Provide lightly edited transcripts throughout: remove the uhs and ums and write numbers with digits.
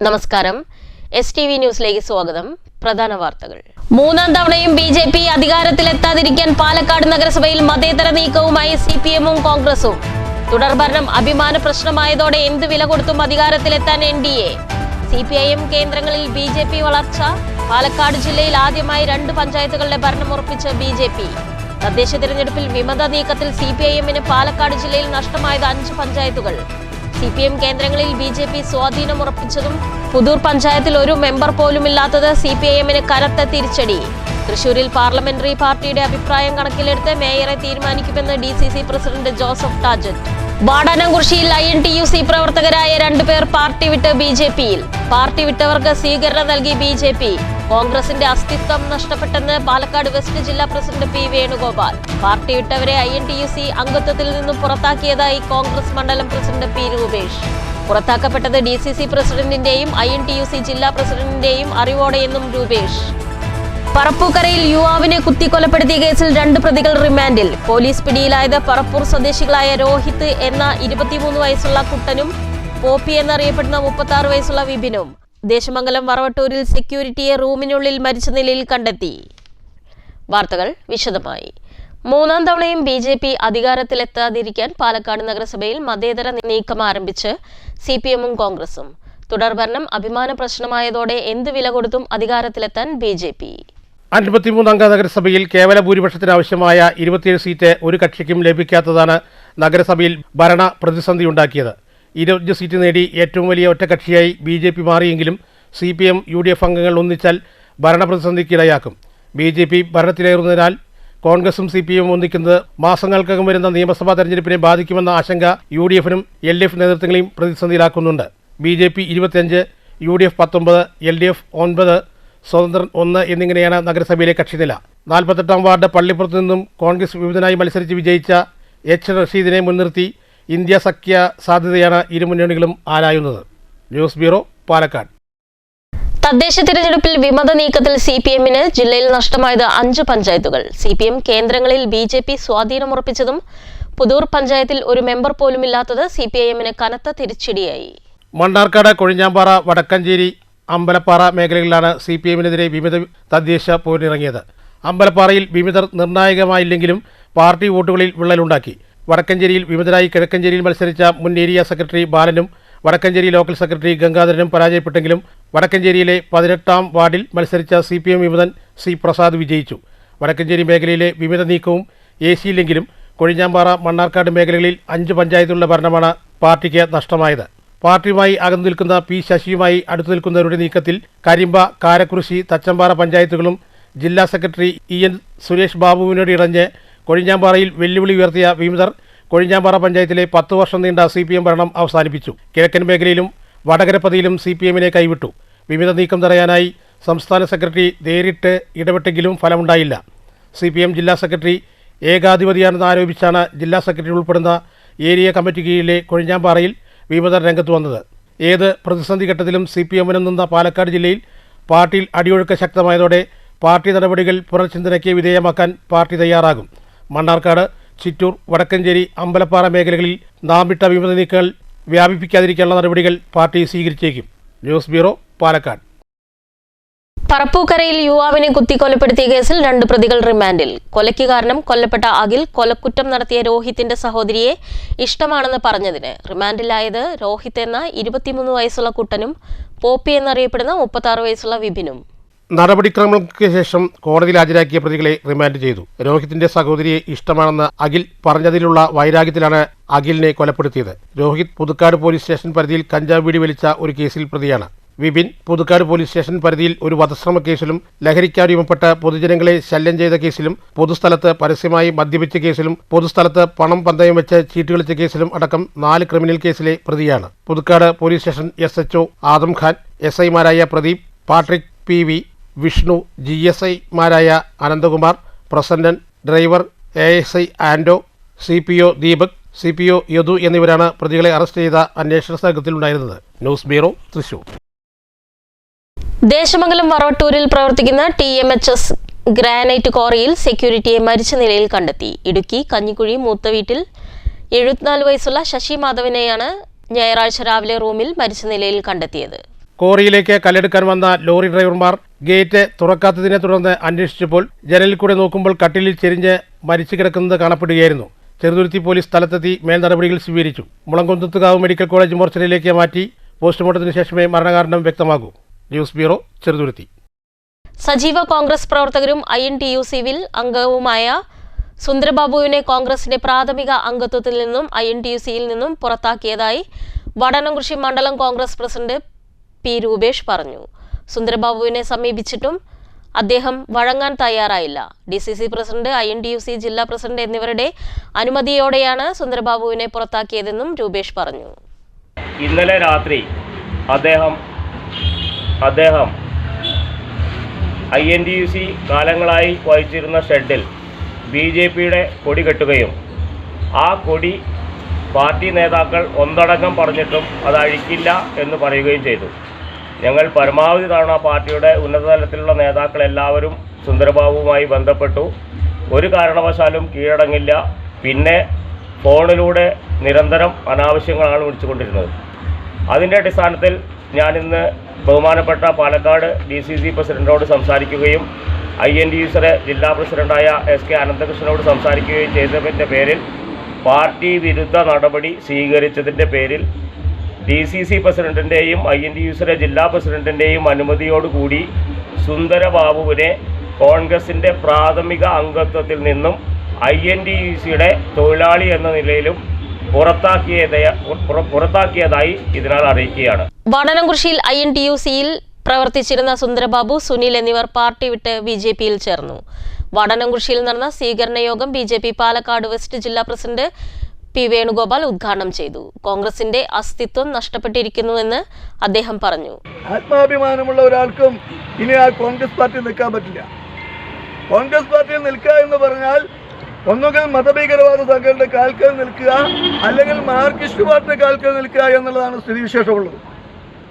നമസ്കാരം. STV ന്യൂസിലേക്ക് സ്വാഗതം. പ്രധാന വാർത്തകൾ. മൂന്നാം തവണയും BJP അധികാരത്തിലെത്താതിരിക്കാൻ പാലക്കാട് നഗരസഭയിൽ മതേതര നീക്കവുമായി CPM-ഉം കോൺഗ്രസും. തുടർഭരണം അഭിമാന പ്രശ്നമായതോടെ എന്ത് വില കൊടുത്തും അധികാരത്തിലെത്താൻ NDA. CPIM കേന്ദ്രങ്ങളിൽ BJP വളർച്ച. പാലക്കാട് ജില്ലയിൽ ആദ്യമായി 2 പഞ്ചായത്തുകളുടെ ഭരണം ഉറപ്പിച്ച BJP. തദ്ദേശ തിരഞ്ഞെടുപ്പിൽ വിമത നീക്കത്തിൽ CPIM-ന് പാലക്കാട് ജില്ലയിൽ നഷ്ടമായത് 5 പഞ്ചായത്തുകൾ. CPM കേന്ദ്രങ്ങളിൽ BJP സ്വാധീനം ഉറപ്പിച്ചതും പുതൂർ പഞ്ചായത്തിൽ ഒരു മെമ്പർ പോലുമില്ലാത്തത് CPIM-ന് കനത്ത തിരിച്ചടി. തൃശൂരിൽ പാർലമെന്ററി പാർട്ടിയുടെ അഭിപ്രായം കണക്കിലെടുത്ത് മേയറെ തീരുമാനിക്കുമെന്ന് DCC പ്രസിഡന്റ് ജോസഫ് ടാജറ്റ്. വാടാനംകുറിശ്ശിയിൽ INTUC പ്രവർത്തകരായ 2 പേർ പാർട്ടി വിട്ട് BJP-യിൽ. പാർട്ടി വിട്ടവർക്ക് സ്വീകരണം നൽകി BJP. കോൺഗ്രസിന്റെ അസ്തിത്വം നഷ്ടപ്പെട്ടെന്ന് പാലക്കാട് വെസ്റ്റ് ജില്ലാ പ്രസിഡന്റ് P. വേണുഗോപാൽ. പാർട്ടി വിട്ടവരെ INTUC അംഗത്വത്തിൽ നിന്നും പുറത്താക്കിയതായി കോൺഗ്രസ് മണ്ഡലം പ്രസിഡന്റ് P. രൂപേഷ്. പുറത്താക്കപ്പെട്ടത് DCC പ്രസിഡന്റിന്റെയും INTUC ജില്ലാ പ്രസിഡന്റിന്റെയും അറിവോടെയെന്നും രൂപേഷ്. പറപ്പൂക്കരയിൽ യുവാവിനെ കുത്തിക്കൊലപ്പെടുത്തിയ കേസിൽ 2 പ്രതികൾ റിമാൻഡിൽ. പോലീസ് പിടിയിലായത് പറപ്പൂർ സ്വദേശികളായ രോഹിത് എന്ന 23 വയസ്സുള്ള കുട്ടനും പോപ്പി എന്നറിയപ്പെടുന്ന 36 വയസ്സുള്ള വിപിനും. ദേശമംഗലം വറവട്ടൂരിൽ സെക്യൂരിറ്റിയെ റൂമിനുള്ളിൽ മരിച്ച നിലയിൽ കണ്ടെത്തി. വാർത്തകൾ വിശദമായി. മൂന്നാം തവണയും BJP അധികാരത്തിലെത്താതിരിക്കാൻ പാലക്കാട് നഗരസഭയിൽ മതേതര നീക്കം ആരംഭിച്ച് CPM-ഉം കോൺഗ്രസും. തുടർഭരണം അഭിമാന പ്രശ്നമായതോടെ എന്ത് വില കൊടുത്തും അധികാരത്തിലെത്താൻ BJP. 53 അംഗ നഗരസഭയിൽ കേവല ഭൂരിപക്ഷത്തിനാവശ്യമായ 27 സീറ്റ് ഒരു കക്ഷിക്കും ലഭിക്കാത്തതാണ് നഗരസഭയിൽ ഭരണ പ്രതിസന്ധിയുണ്ടാക്കിയത്. 20 സീറ്റ് നേടി ഏറ്റവും വലിയ ഒറ്റക്കക്ഷിയായി BJP മാറിയെങ്കിലും CPM UDF അംഗങ്ങൾ ഒന്നിച്ചാൽ ഭരണപ്രതിസന്ധിക്കിടയാക്കും. BJP ഭരണത്തിലേറുന്നതിനാൽ കോൺഗ്രസും CPM ഒന്നിക്കുന്നത് മാസങ്ങൾക്കകം വരുന്ന നിയമസഭാ തെരഞ്ഞെടുപ്പിനെ ബാധിക്കുമെന്ന ആശങ്ക UDF-നും LDF നേതൃത്വങ്ങളെയും പ്രതിസന്ധിയിലാക്കുന്നുണ്ട്. BJP 25, UDF 19, LDF 9, സ്വതന്ത്രൻ 1 എന്നിങ്ങനെയാണ് നഗരസഭയിലെ കക്ഷിനില. 48-ാം വാർഡ് പള്ളിപ്പുറത്ത് നിന്നും കോൺഗ്രസ് വിവിധനായി മത്സരിച്ച് വിജയിച്ച H. റഷീദിനെ മുൻനിർത്തി ഇന്ത്യ സഖ്യ സാധ്യതയാണ് ഇരു മുന്നണികളും ആരായുന്നത്. News bureau, Palakkad. തദ്ദേശ തിരഞ്ഞെടുപ്പിൽ വിമത നീക്കത്തിൽ CPM-ന് ജില്ലയിൽ നഷ്ടമായത് 5 പഞ്ചായത്തുകൾ. CPM കേന്ദ്രങ്ങളിൽ BJP സ്വാധീനമുറപ്പിച്ചതും പുതൂർ പഞ്ചായത്തിൽ ഒരു മെമ്പർ പോലുമില്ലാത്തത് CPIM-ന് കനത്ത തിരിച്ചടിയായി. മണ്ണാർക്കാട്, കൊഴിഞ്ഞാമ്പാറ, വടക്കഞ്ചേരി, അമ്പലപ്പാറ മേഖലകളിലാണ് CPM-നെതിരെ വിമത തദ്ദേശ പോരിനിറങ്ങിയത്. അമ്പലപ്പാറയിൽ വിമതർ നിർണായകമായില്ലെങ്കിലും പാർട്ടി വോട്ടുകളിൽ വിള്ളലുണ്ടാക്കി. വടക്കഞ്ചേരിയിൽ വിമതരായി കിഴക്കഞ്ചേരിയിൽ മത്സരിച്ച മുൻ ഏരിയ സെക്രട്ടറി ബാലനും വടക്കഞ്ചേരി ലോക്കൽ സെക്രട്ടറി ഗംഗാധരനും പരാജയപ്പെട്ടെങ്കിലും വടക്കഞ്ചേരിയിലെ 18-ാം വാർഡിൽ മത്സരിച്ച CPM വിമതൻ C. പ്രസാദ് വിജയിച്ചു. വടക്കഞ്ചേരി മേഖലയിലെ വിമത നീക്കവും AC-യില്ലെങ്കിലും കൊഴിഞ്ഞാമ്പാറ, മണ്ണാർക്കാട് മേഖലകളിൽ 5 പഞ്ചായത്തുകളുടെ ഭരണമാണ് പാർട്ടിക്ക് നഷ്ടമായത്. പാർട്ടിയുമായി അകന്നു നിൽക്കുന്ന P. ശശിയുമായി അടുത്തു നിൽക്കുന്നവരുടെ നീക്കത്തിൽ കരിമ്പ, കാരക്കുറിശ്ശി, തച്ചമ്പാറ പഞ്ചായത്തുകളും ജില്ലാ സെക്രട്ടറി EN. സുരേഷ് ബാബുവിനോട് ഇറഞ്ഞ് കൊഴിഞ്ഞാമ്പാറയിൽ വെല്ലുവിളി ഉയർത്തിയ വിമതർ കൊഴിഞ്ഞാമ്പാറ പഞ്ചായത്തിലെ 10 വർഷം നീണ്ട CPM ഭരണം അവസാനിപ്പിച്ചു. കിഴക്കൻ മേഖലയിലും വടകരപ്പതിയിലും CPM-നെ കൈവിട്ടു. വിമത നീക്കം തടയാനായി സംസ്ഥാന സെക്രട്ടറി നേരിട്ട് ഇടപെട്ടെങ്കിലും ഫലമുണ്ടായില്ല. CPM ജില്ലാ സെക്രട്ടറി ഏകാധിപതിയാണെന്ന് ആരോപിച്ചാണ് ജില്ലാ സെക്രട്ടറി ഉൾപ്പെടുന്ന ഏരിയ കമ്മിറ്റി കീഴിലെ കൊഴിഞ്ഞാമ്പാറയിൽ വിമതർ രംഗത്ത് വന്നത്. ഏത് പ്രതിസന്ധി ഘട്ടത്തിലും CPM-നും നിന്ന പാലക്കാട് ജില്ലയിൽ പാർട്ടിയിൽ അടിയൊഴുക്ക് ശക്തമായതോടെ പാർട്ടി നടപടികൾ പുനർചിന്തനയ്ക്ക് വിധേയമാക്കാൻ പാർട്ടി തയ്യാറാകും. മണ്ണാർക്കാട്, ചിറ്റൂർ, വടക്കഞ്ചേരി, അമ്പലപ്പാറ മേഖലകളിൽ നാം വിട്ട വിമത നീക്കങ്ങൾ വ്യാപിപ്പിക്കാതിരിക്കാനുള്ള നടപടികൾ പാർട്ടി സ്വീകരിച്ചേക്കും. News bureau, Palakkad. പറപ്പൂക്കരയിൽ യുവാവിനെ കുത്തിക്കൊലപ്പെടുത്തിയ കേസിൽ 2 പ്രതികൾ റിമാൻഡിൽ. കൊലയ്ക്ക് കാരണം കൊല്ലപ്പെട്ട അഖിൽ കൊലക്കുറ്റം നടത്തിയ രോഹിത്തിന്റെ സഹോദരിയെ ഇഷ്ടമാണെന്ന് പറഞ്ഞതിന്. റിമാൻഡിലായത് രോഹിത് എന്ന 23 വയസ്സുള്ള കുട്ടനും പോപ്പി എന്നറിയപ്പെടുന്ന 36 വയസ്സുള്ള വിപിനും. നടപടിക്രമങ്ങൾക്ക് ശേഷം കോടതിയിൽ ഹാജരാക്കിയ പ്രതികളെ റിമാൻഡ് ചെയ്തു. രോഹിത്തിന്റെ സഹോദരിയെ ഇഷ്ടമാണെന്ന് അഖിൽ പറഞ്ഞതിലുള്ള വൈരാഗ്യത്തിലാണ് അഖിലിനെ കൊലപ്പെടുത്തിയത്. രോഹിത് പുതുക്കാട് പോലീസ് സ്റ്റേഷൻ പരിധിയിൽ കഞ്ചാവ് വീടി വലിച്ച ഒരു കേസിൽ പ്രതിയാണ്. വിപിൻ പുതുക്കാട് പോലീസ് സ്റ്റേഷൻ പരിധിയിൽ ഒരു വധശ്രമ കേസിലും ലഹരിക്കാടിമപ്പെട്ട് പൊതുജനങ്ങളെ ശല്യം ചെയ്ത കേസിലും പൊതുസ്ഥലത്ത് പരസ്യമായി മദ്യപിച്ച കേസിലും പൊതുസ്ഥലത്ത് പണം പന്തയം വെച്ച് ചീട്ടുകളിച്ച കേസിലും അടക്കം 4 ക്രിമിനൽ കേസിലെ പ്രതിയാണ്. Puthukkad police station SHO Adam Khan, SI-മാരായ പ്രദീപ്, പാട്രിക് PV, വിഷ്ണു, GSI-മാരായ Ananthakumar, Prasannan, driver ASI Anto, CPO Deepak, CPO Yadu എന്നിവരാണ് പ്രതികളെ അറസ്റ്റ് ചെയ്ത അന്വേഷണ സംഘത്തിലുണ്ടായിരുന്നത്. News bureau, Thrissur. ദേശമംഗലം വറവട്ടൂരിൽ പ്രവർത്തിക്കുന്ന TMHS ഗ്രാനൈറ്റ് ക്വാറിയിൽ സെക്യൂരിറ്റിയെ മരിച്ച നിലയിൽ കണ്ടെത്തി. ഇടുക്കി കഞ്ഞിക്കുഴി മൂത്തവീട്ടിൽ 74 വയസ്സുള്ള ശശി മാധവനെയാണ് ഞായറാഴ്ച രാവിലെ റൂമിൽ മരിച്ച നിലയിൽ കണ്ടെത്തിയത്. കോറിയിലേക്ക് കല്ലെടുക്കാൻ വന്ന ലോറി ഡ്രൈവർമാർ ഗേറ്റ് തുറക്കാത്തതിനെ തുടർന്ന് അന്വേഷിച്ചപ്പോൾ ജനലിൽ കൂടെ നോക്കുമ്പോൾ കട്ടിലിൽ ചെരിഞ്ഞ് മരിച്ചു കിടക്കുന്നത് കാണപ്പെടുകയായിരുന്നു. ചെറുതുരുത്തി പോലീസ് സ്ഥലത്തെത്തി മേൽ നടപടികൾ സ്വീകരിച്ചു. മുളങ്കുന്നത്തുകാവ് മെഡിക്കൽ കോളേജ് മോർച്ചറിയിലേക്ക് മാറ്റി പോസ്റ്റ്മോർട്ടത്തിന് ശേഷമേ മരണകാരണം വ്യക്തമാകൂ. News bureau, Cheruthuruthy. സജീവ കോൺഗ്രസ് പ്രവർത്തകരും INTUC-വിൽ അംഗവുമായ സുന്ദരബാബുവിനെ കോൺഗ്രസിന്റെ പ്രാഥമിക അംഗത്വത്തിൽ നിന്നും INTUC-യിൽ നിന്നും പുറത്താക്കിയതായി വടനംകുറിശി മണ്ഡലം കോൺഗ്രസ് പ്രസിഡന്റ് P. രൂപേഷ് പറഞ്ഞു. സുന്ദരബാബുവിനെ സമീപിച്ചിട്ടും അദ്ദേഹം വഴങ്ങാൻ തയ്യാറായില്ല. DCC പ്രസിഡന്റ്, INTUC ജില്ലാ പ്രസിഡന്റ് എന്നിവരുടെ അനുമതിയോടെയാണ് സുന്ദരബാബുവിനെ പുറത്താക്കിയതെന്നും രൂപേഷ് പറഞ്ഞു. ഇന്നലെ രാത്രി അദ്ദേഹം INTUC കാലങ്ങളായി വഹിച്ചിരുന്ന ഷെഡിൽ BJPയുടെ കൊടി കെട്ടുകയും ആ കൊടി പാർട്ടി നേതാക്കൾ ഒന്നടങ്കം പറഞ്ഞിട്ടും അത് അഴിക്കില്ല എന്ന് പറയുകയും ചെയ്തു. ഞങ്ങൾ പരമാവധി തവണ പാർട്ടിയുടെ ഉന്നതതലത്തിലുള്ള നേതാക്കളെല്ലാവരും സുന്ദരബാബുവുമായി ബന്ധപ്പെട്ടു. ഒരു കാരണവശാലും കീഴടങ്ങില്ല. പിന്നെ ഫോണിലൂടെ നിരന്തരം അനാവശ്യങ്ങളാണ് വിളിച്ചുകൊണ്ടിരുന്നത്. അതിൻ്റെ അടിസ്ഥാനത്തിൽ ഞാനിന്ന് ബഹുമാനപ്പെട്ട പാലക്കാട് DCC പ്രസിഡന്റിനോട് സംസാരിക്കുകയും INTUC ജില്ലാ പ്രസിഡന്റായ SK അനന്തകൃഷ്ണനോട് സംസാരിക്കുകയും ചെയ്തതിൻ്റെ പേരിൽ പാർട്ടി വിരുദ്ധ നടപടി സ്വീകരിച്ചതിൻ്റെ പേരിൽ DCC പ്രസിഡന്റിൻ്റെയും INTUC ജില്ലാ പ്രസിഡന്റിൻ്റെയും അനുമതിയോടുകൂടി സുന്ദരബാബുവിനെ കോൺഗ്രസിൻ്റെ പ്രാഥമിക അംഗത്വത്തിൽ നിന്നും INTUCയുടെ തൊഴിലാളി എന്ന നിലയിലും പുറത്താക്കിയതായി ഇതിനാൽ അറിയിക്കുകയാണ്. വടനംകുറിശിയിൽ INTUC-യിൽ പ്രവർത്തിച്ചിരുന്ന സുന്ദരബാബു, സുനിൽ എന്നിവർ പാർട്ടി വിട്ട് BJP-യിൽ ചേർന്നു. വടനംകുറിശിയിൽ നടന്ന സ്വീകരണ യോഗം BJP പാലക്കാട് വെസ്റ്റ് ജില്ലാ പ്രസിഡന്റ് P. വേണുഗോപാൽ ഉദ്ഘാടനം ചെയ്തു. കോൺഗ്രസിന്റെ അസ്തിത്വം നഷ്ടപ്പെട്ടിരിക്കുന്നുവെന്ന് അദ്ദേഹം പറഞ്ഞു. ആത്മാഭിമാനമുള്ള ഒരാൾക്കും ഇനി ആ കോൺഗ്രസ് പാർട്ടിയിൽ നിൽക്കാൻ പറ്റില്ല. കോൺഗ്രസ് പാർട്ടിയിൽ നിൽക്കുക എന്ന് പറഞ്ഞാൽ ഒന്നുകിൽ മതഭീകരവാദ സംഘടനയുടെ കാൽക്കൽ നിൽക്കുക, അല്ലെങ്കിൽ മാർക്സിസ്റ്റ് പാർട്ടിയുടെ കാൽക്കൽ നിൽക്കുക എന്നുള്ളതാണ് സ്ഥിതിവിശേഷമുള്ളത്.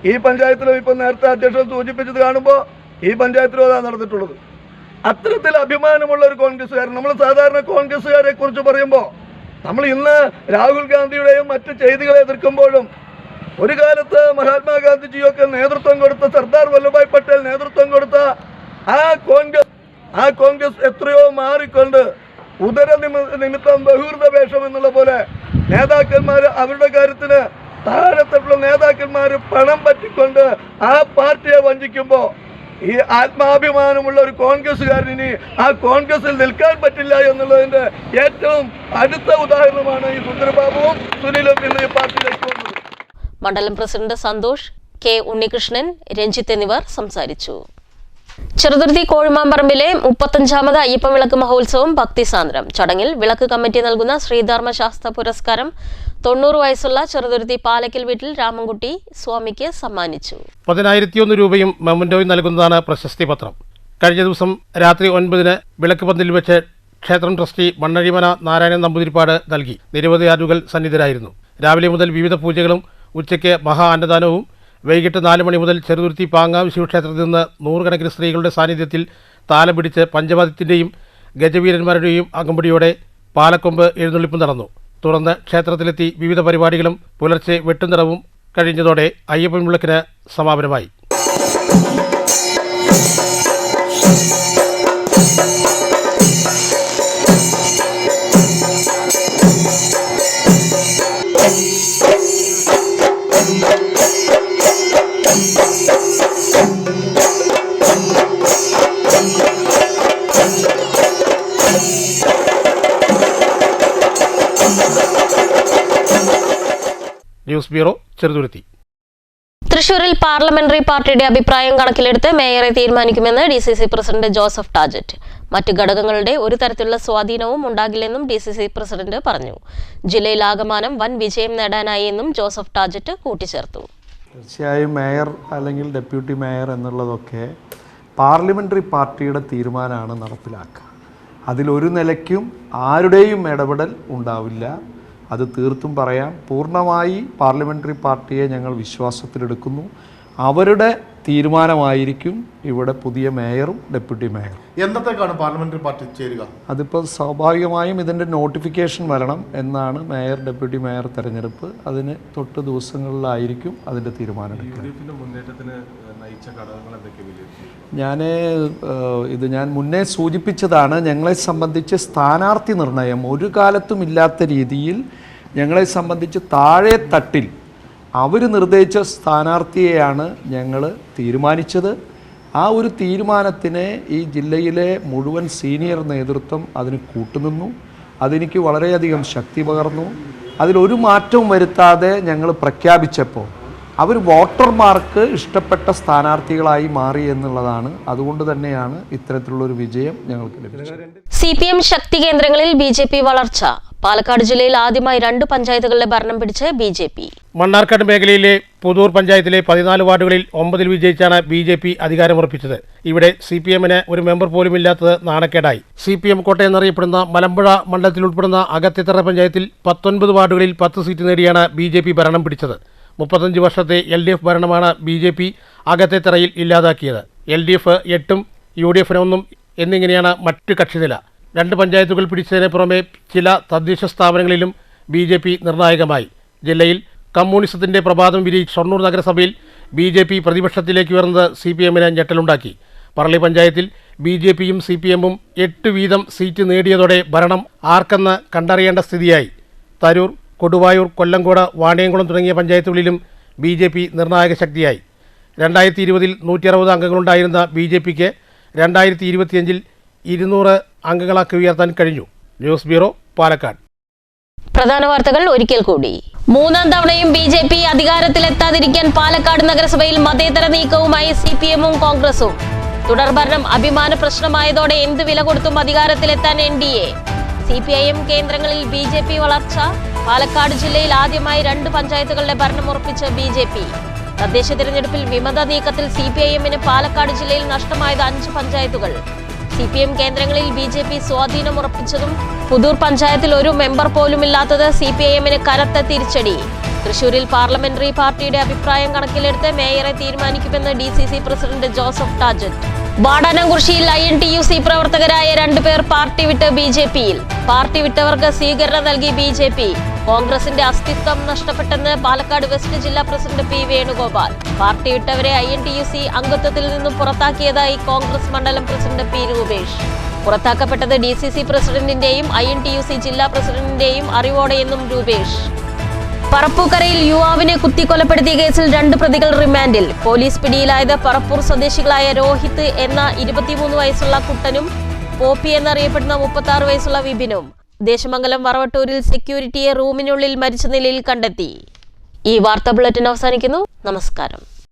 ഈ പഞ്ചായത്തിലും ഇപ്പം നേരത്തെ അധ്യക്ഷൻ സൂചിപ്പിച്ചത് കാണുമ്പോൾ ഈ പഞ്ചായത്തിലും അതാണ് നടന്നിട്ടുള്ളത്. അത്തരത്തിൽ അഭിമാനമുള്ള ഒരു കോൺഗ്രസ്സുകാരൻ, നമ്മൾ സാധാരണ കോൺഗ്രസ്സുകാരെ കുറിച്ച് പറയുമ്പോൾ നമ്മൾ ഇന്ന് രാഹുൽ ഗാന്ധിയുടെയും മറ്റ് ചെയ്തികളെ എതിർക്കുമ്പോഴും ഒരു കാലത്ത് മഹാത്മാഗാന്ധിജിയൊക്കെ നേതൃത്വം കൊടുത്ത, സർദാർ വല്ലഭായ് പട്ടേൽ നേതൃത്വം കൊടുത്ത ആ കോൺഗ്രസ് എത്രയോ മാറിക്കൊണ്ട് ഉദരനിമിത്തം ബഹുർദ വേഷം എന്നുള്ള പോലെ നേതാക്കന്മാർ അവരുടെ കാര്യത്തിന് താഴെത്തട്ടുള്ള നേതാക്കന്മാർ പണം പറ്റിക്കൊണ്ട് ആ പാർട്ടിയെ വഞ്ചിക്കുമ്പോൾ ഈ ആത്മാഭിമാനമുള്ള ഒരു കോൺഗ്രസ്സുകാരന് ആ കോൺഗ്രസിൽ നിൽക്കാൻ പറ്റില്ല എന്നുള്ളതിന്റെ ഏറ്റവും അടുത്ത ഉദാഹരണമാണ് ഈ സുന്ദരബാബുവും സുനിലും ഇന്ന് ഈ പാർട്ടിയിലേക്ക് വന്നത്. മണ്ഡലം പ്രസിഡന്റ് സന്തോഷ്, K. ഉണ്ണികൃഷ്ണൻ, രഞ്ജിത്ത് എന്നിവർ സംസാരിച്ചു. ചെറുതുരുത്തി കോഴിമാമ്പറമ്പിലെ 35ാമത് അയ്യപ്പൻ വിളക്ക് മഹോത്സവം ഭക്തിസാന്ദ്രം. ചടങ്ങിൽ വിളക്ക് കമ്മിറ്റി നൽകുന്ന ശ്രീധർമ്മശാസ്ത്ര പുരസ്കാരം 90 വയസ്സുള്ള ചെറുതുരുത്തി പാലക്കൽ വീട്ടിൽ രാമൻകുട്ടി സ്വാമിക്ക് സമ്മാനിച്ചു. 10,001 രൂപയും മെമ്മന്റോയും നൽകുന്നതാണ് പ്രശസ്തി പത്രം. കഴിഞ്ഞ ദിവസം രാത്രി 9-ന് വിളക്ക് പന്തലിൽ വെച്ച് ക്ഷേത്രം ട്രസ്റ്റി മണ്ണഴിമന നാരായണൻ നമ്പൂതിരിപ്പാട് നൽകി. നിരവധി ആളുകൾ സന്നിധരായിരുന്നു. രാവിലെ മുതൽ വിവിധ പൂജകളും ഉച്ചയ്ക്ക് മഹാ അന്നദാനവും വൈകിട്ട് 4 മണി മുതൽ ചെറുതുരുത്തി പാങ്ങാവ് ശിവക്ഷേത്രത്തിൽ നിന്ന് 100 കണക്കിന് സ്ത്രീകളുടെ സാന്നിധ്യത്തിൽ താലം പിടിച്ച് പഞ്ചവാദ്യത്തിൻ്റെയും ഗജവീരന്മാരുടെയും അകമ്പടിയോടെ പാലക്കൊമ്പ് എഴുന്നള്ളിപ്പ് നടന്നു. തുടർന്ന് ക്ഷേത്രത്തിലെത്തി വിവിധ പരിപാടികളും പുലർച്ചെ വെട്ടുനിറവും കഴിഞ്ഞതോടെ അയ്യപ്പൻ വിളക്കിന് സമാപനമായി. News bureau, Cheruthuruthy. തൃശൂരിൽ പാർലമെന്ററി പാർട്ടിയുടെ അഭിപ്രായം കണക്കിലെടുത്ത് മേയറെ തീരുമാനിക്കുമെന്ന് DCC പ്രസിഡന്റ് ജോസഫ് ടാജറ്റ്. മറ്റ് ഘടകങ്ങളുടെ ഒരു തരത്തിലുള്ള സ്വാധീനവും ഉണ്ടാകില്ലെന്നും DCC പ്രസിഡന്റ് പറഞ്ഞു. ജില്ലയിലാകമാനം വൻ വിജയം നേടാനായി എന്നും ജോസഫ് ടാജറ്റ് കൂട്ടിച്ചേർത്തു. തീർച്ചയായും മേയർ അല്ലെങ്കിൽ ഡെപ്യൂട്ടി മേയർ എന്നുള്ളതൊക്കെ പാർലമെന്ററി പാർട്ടിയുടെ തീരുമാനമാണ് നടപ്പിലാക്കുക. അതിലൊരു നിലയ്ക്കും ആരുടെയും ഇടപെടൽ ഉണ്ടാവില്ല. അത് തീർത്തും പറയാം. പൂർണ്ണമായി പാർലമെൻ്ററി പാർട്ടിയെ ഞങ്ങൾ വിശ്വാസത്തിലെടുക്കുന്നു. അവരുടെ തീരുമാനമായിരിക്കും ഇവിടെ പുതിയ മേയറും ഡെപ്യൂട്ടി മേയറും. എന്നത്തേക്കാണ് പാർലമെന്ററി പാർട്ടി ചേരുക? അതിപ്പോൾ സ്വാഭാവികമായും ഇതിൻ്റെ നോട്ടിഫിക്കേഷൻ വരണം എന്നാണ് മേയർ ഡെപ്യൂട്ടി മേയർ തെരഞ്ഞെടുപ്പ്. അതിന് തൊട്ട് ദിവസങ്ങളിലായിരിക്കും അതിൻ്റെ തീരുമാനമെടുക്കുക. ഞാൻ മുന്നേ സൂചിപ്പിച്ചതാണ്, ഞങ്ങളെ സംബന്ധിച്ച് സ്ഥാനാർത്ഥി നിർണയം ഒരു കാലത്തും ഇല്ലാത്ത രീതിയിൽ ഞങ്ങളെ സംബന്ധിച്ച് താഴെ തട്ടിൽ അവർ നിർദ്ദേശിച്ച സ്ഥാനാർത്ഥിയെയാണ് ഞങ്ങൾ തീരുമാനിച്ചത്. ആ ഒരു തീരുമാനത്തിന് ഈ ജില്ലയിലെ മുഴുവൻ സീനിയർ നേതൃത്വം അതിന് കൂട്ടുനിന്നു. അതെനിക്ക് വളരെയധികം ശക്തി പകർന്നു. അതിലൊരു മാറ്റവും വരുത്താതെ ഞങ്ങൾ പ്രഖ്യാപിച്ചപ്പോൾ അവർ വോട്ടർമാർക്ക് ഇഷ്ടപ്പെട്ട സ്ഥാനാർത്ഥികളായി മാറി എന്നുള്ളതാണ്. അതുകൊണ്ട് തന്നെയാണ് ഇത്തരത്തിലുള്ളൊരു വിജയം ഞങ്ങൾക്ക് ലഭിച്ചത്. CPM ശക്തി കേന്ദ്രങ്ങളിൽ BJP വളർച്ച. പാലക്കാട് ജില്ലയിൽ ആദ്യമായി 2 പഞ്ചായത്തുകളിലെ ഭരണം പിടിച്ച് BJP. മണ്ണാർക്കാട് മേഖലയിലെ പുതൂർ പഞ്ചായത്തിലെ 14 വാർഡുകളിൽ 9 വിജയിച്ചാണ് BJP അധികാരമുറപ്പിച്ചത്. ഇവിടെ CPMന് ഒരു മെമ്പർ പോലും ഇല്ലാത്തത് നാണക്കേടായി. CPM കോട്ട എന്നറിയപ്പെടുന്ന മലമ്പുഴ മണ്ഡലത്തിൽ ഉൾപ്പെടുന്ന അകത്തിത്തറ പഞ്ചായത്തിൽ 19 വാർഡുകളിൽ 10 സീറ്റ് നേടിയാണ് BJP ഭരണം പിടിച്ചത്. 35 വർഷത്തെ LDF ഭരണമാണ് BJP അകത്തിത്തറയിൽ ഇല്ലാതാക്കിയത്. LDF 8ഉം UDF 1 എന്നിങ്ങനെയാണ് മറ്റ് കക്ഷിനില. 2 പഞ്ചായത്തുകൾ പിടിച്ചതിന് പുറമെ ചില തദ്ദേശ സ്ഥാപനങ്ങളിലും BJP നിർണായകമായി. ജില്ലയിൽ കമ്മ്യൂണിസത്തിന്റെ പ്രഭാതം വിരിയിച്ച ഷൊർണൂർ നഗരസഭയിൽ BJP പ്രതിപക്ഷത്തിലേക്ക് ഉയർന്നത് CPMന് ഞെട്ടലുണ്ടാക്കി. പറളി പഞ്ചായത്തിൽ BJPയും CPMും 8 വീതം സീറ്റ് നേടിയതോടെ ഭരണം ആർക്കെന്ന് കണ്ടറിയേണ്ട സ്ഥിതിയായി. തരൂർ, കൊടുവായൂർ, കൊല്ലങ്കോട്, വാണിയംകുളം തുടങ്ങിയ പഞ്ചായത്തുകളിലും BJP നിർണായക ശക്തിയായി. 2020-ൽ 160 അംഗങ്ങളുണ്ടായിരുന്ന BJPക്ക് 2025-ൽ 200 അംഗങ്ങളാക്കി ഉയർത്താൻ കഴിഞ്ഞു. News bureau, Palakkad. പ്രധാന വാർത്തകൾ ഒരിക്കൽ കൂടി. 3ാം തവണയും BJP അധികാരത്തിലെത്താതിരിക്കാൻ പാലക്കാട് നഗരസഭയിൽ മതേതര നീക്കവുമായി CPMും കോൺഗ്രസും. തുടർഭരണം അഭിമാന പ്രശ്നമായതോടെ എന്ത് വില കൊടുത്തും അധികാരത്തിലെത്താൻ NDA. CPIM കേന്ദ്രങ്ങളിൽ BJP വളർച്ച. പാലക്കാട് ജില്ലയിൽ ആദ്യമായി 2 പഞ്ചായത്തുകളുടെ ഭരണം ഉറപ്പിച്ച BJP. തദ്ദേശ തിരഞ്ഞെടുപ്പിൽ വിമത നീക്കത്തിൽ CPIMന് പാലക്കാട് ജില്ലയിൽ നഷ്ടമായത് 5 പഞ്ചായത്തുകൾ. CPM കേന്ദ്രങ്ങളിൽ BJP സ്വാധീനം ഉറപ്പിച്ചതും പുതൂർ പഞ്ചായത്തിൽ ഒരു മെമ്പർ പോലുമില്ലാത്തത് CPIMന് കനത്ത തിരിച്ചടി. തൃശൂരിൽ പാർലമെന്ററി പാർട്ടിയുടെ അഭിപ്രായം കണക്കിലെടുത്ത് മേയറെ തീരുമാനിക്കുമെന്ന് DCC പ്രസിഡന്റ് ജോസഫ് ടാജറ്റ്. വാടാനംകുറിശ്ശിയിൽ INTUC പ്രവർത്തകരായ 2 പേർ പാർട്ടി വിട്ട് BJPയിൽ. പാർട്ടി വിട്ടവർക്ക് സ്വീകരണം നൽകി BJP. കോൺഗ്രസിന്റെ അസ്തിത്വം നഷ്ടപ്പെട്ടെന്ന് പാലക്കാട് വെസ്റ്റ് ജില്ലാ പ്രസിഡന്റ് P. വേണുഗോപാൽ. പാർട്ടി വിട്ടവരെ INTUC അംഗത്വത്തിൽ നിന്നും പുറത്താക്കിയതായി കോൺഗ്രസ് മണ്ഡലം പ്രസിഡന്റ് P. രൂപേഷ്. പുറത്താക്കപ്പെട്ടത് DCC പ്രസിഡന്റിന്റെയും INTUC ജില്ലാ പ്രസിഡന്റിന്റെയും അറിവോടെയെന്നും രൂപേഷ്. പറപ്പൂക്കരയിൽ യുവാവിനെ കുത്തിക്കൊലപ്പെടുത്തിയ കേസിൽ 2 പ്രതികൾ റിമാൻഡിൽ. പോലീസ് പിടിയിലായത് പറപ്പൂർ സ്വദേശികളായ രോഹിത് എന്ന 23 വയസ്സുള്ള കുട്ടനും പോപ്പി എന്നറിയപ്പെടുന്ന 36 വയസ്സുള്ള വിപിനും. ദേശമംഗലം വറവട്ടൂരിൽ സെക്യൂരിറ്റിയെ റൂമിനുള്ളിൽ മരിച്ച നിലയിൽ കണ്ടെത്തി. ഈ വാർത്താ ബുള്ളറ്റിൻ അവസാനിക്കുന്നു. നമസ്കാരം.